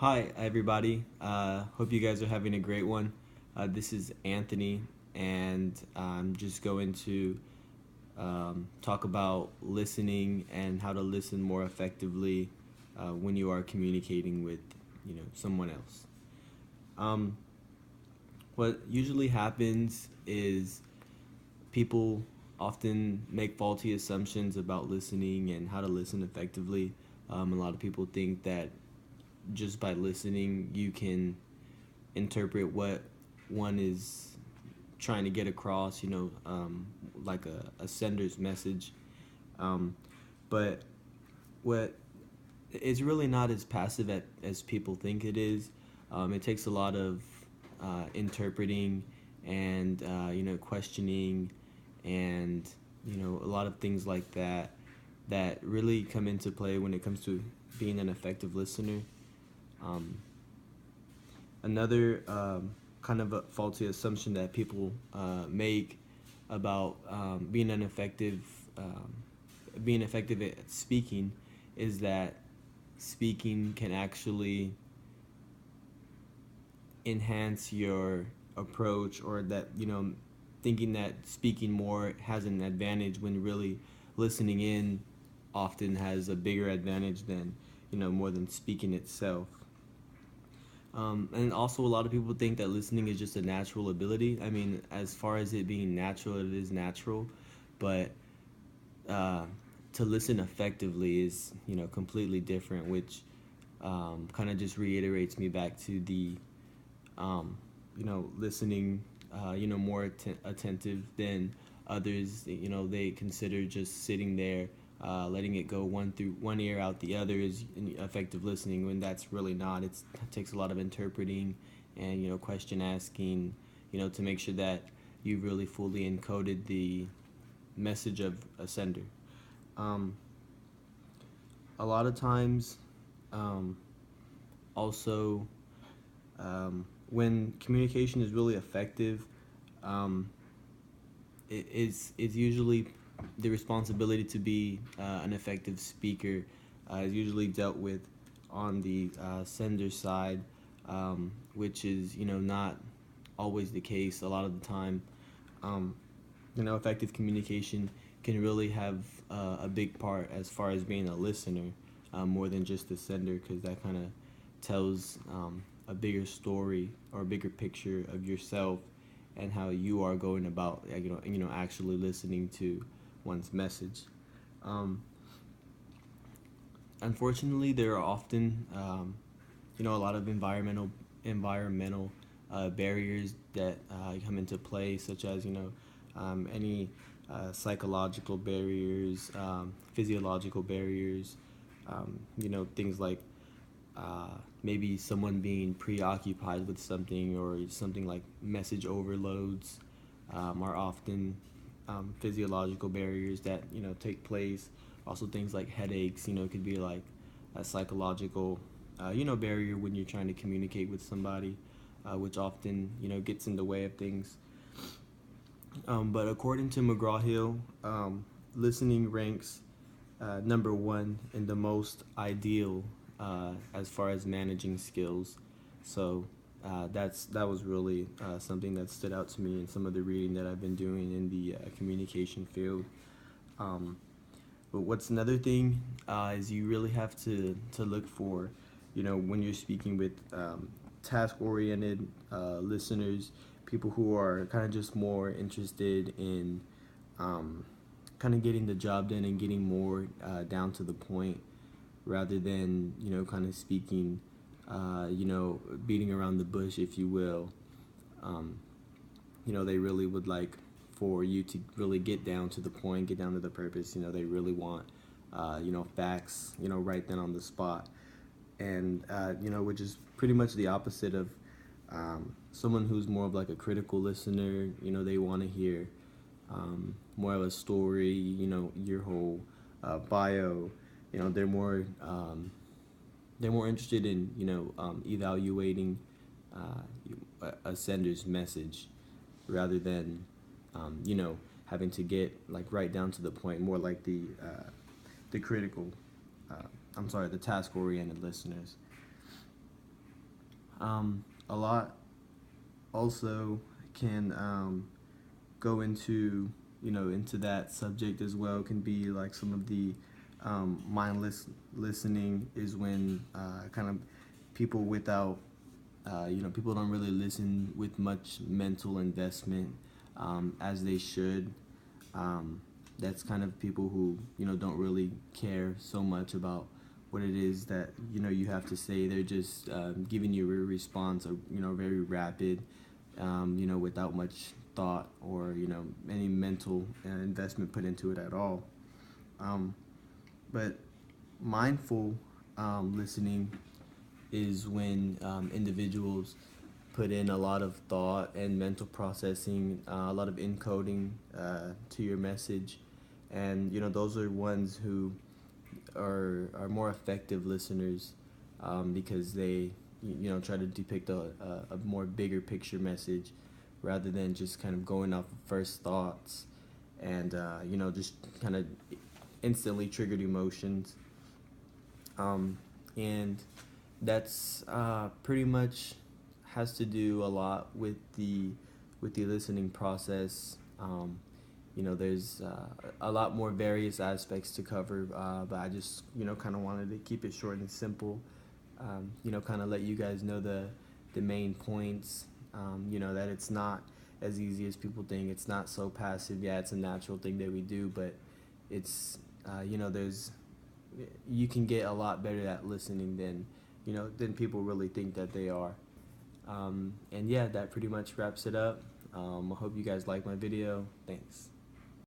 Hi, everybody. Hope you guys are having a great one. This is Anthony, and I'm just going to talk about listening and how to listen more effectively when you are communicating with, someone else. Um, what usually happens is people often make faulty assumptions about listening and how to listen effectively. A lot of people think that just by listening, you can interpret what one is trying to get across, like a sender's message. Um, but what it's really not as passive as people think it is. It takes a lot of interpreting and questioning and a lot of things like that that really come into play when it comes to being an effective listener. Um, Another kind of a faulty assumption that people make about being effective at speaking is that speaking can actually enhance your approach, or that thinking that speaking more has an advantage when really listening in often has a bigger advantage than more than speaking itself. And also, a lot of people think that listening is just a natural ability. I mean, as far as it being natural, it is natural, but uh, to listen effectively is, completely different, which kind of just reiterates me back to the, listening, more attentive than others. They consider just sitting there, letting it go one through one ear out the other is effective listening, when that's really not. It takes a lot of interpreting and question asking, to make sure that you really fully encoded the message of a sender. Um, a lot of times, um, also, when communication is really effective, um, it's usually the responsibility to be an effective speaker is usually dealt with on the sender side, which is not always the case. A lot of the time, um, effective communication can really have a big part as far as being a listener, more than just the sender, because that kind of tells a bigger story or a bigger picture of yourself and how you are going about actually listening to one's message. Um, Unfortunately, there are often a lot of environmental barriers that come into play, such as any psychological barriers, physiological barriers, things like maybe someone being preoccupied with something, or something like message overloads are often physiological barriers that take place. Also, things like headaches, could be like a psychological barrier when you're trying to communicate with somebody, which often gets in the way of things. But according to McGraw-Hill, listening ranks number one in the most ideal as far as managing skills. So that was really something that stood out to me in some of the reading that I've been doing in the communication field. Um, but what's another thing is you really have to look for, when you're speaking with task-oriented listeners, people who are kind of just more interested in um, kind of getting the job done and getting more down to the point, rather than kind of speaking, beating around the bush, if you will. Um, they really would like for you to really get down to the point, get down to the purpose. They really want facts, right then on the spot, and which is pretty much the opposite of someone who's more of like a critical listener. They want to hear more of a story, your whole bio. They're more interested in evaluating a sender's message, rather than having to get like right down to the point, more like the critical, the task oriented listeners. A lot also can go into into that subject as well. Can be like some of the mindless listening is when kind of people without people don't really listen with much mental investment as they should. That's kind of people who don't really care so much about what it is that you have to say. They're just giving you a response, very rapid, without much thought or any mental investment put into it at all. Um, but mindful listening is when individuals put in a lot of thought and mental processing, a lot of encoding to your message, and those are ones who are more effective listeners because they try to depict a more bigger picture message rather than just kind of going off of first thoughts and just kind of instantly triggered emotions. And that's pretty much has to do a lot with the listening process. There's a lot more various aspects to cover, but I just kind of wanted to keep it short and simple. Kind of let you guys know the main points. That it's not as easy as people think. It's not so passive. Yeah, it's a natural thing that we do, but it's there's you can get a lot better at listening than people really think that they are. And yeah, that pretty much wraps it up. I hope you guys like my video. Thanks.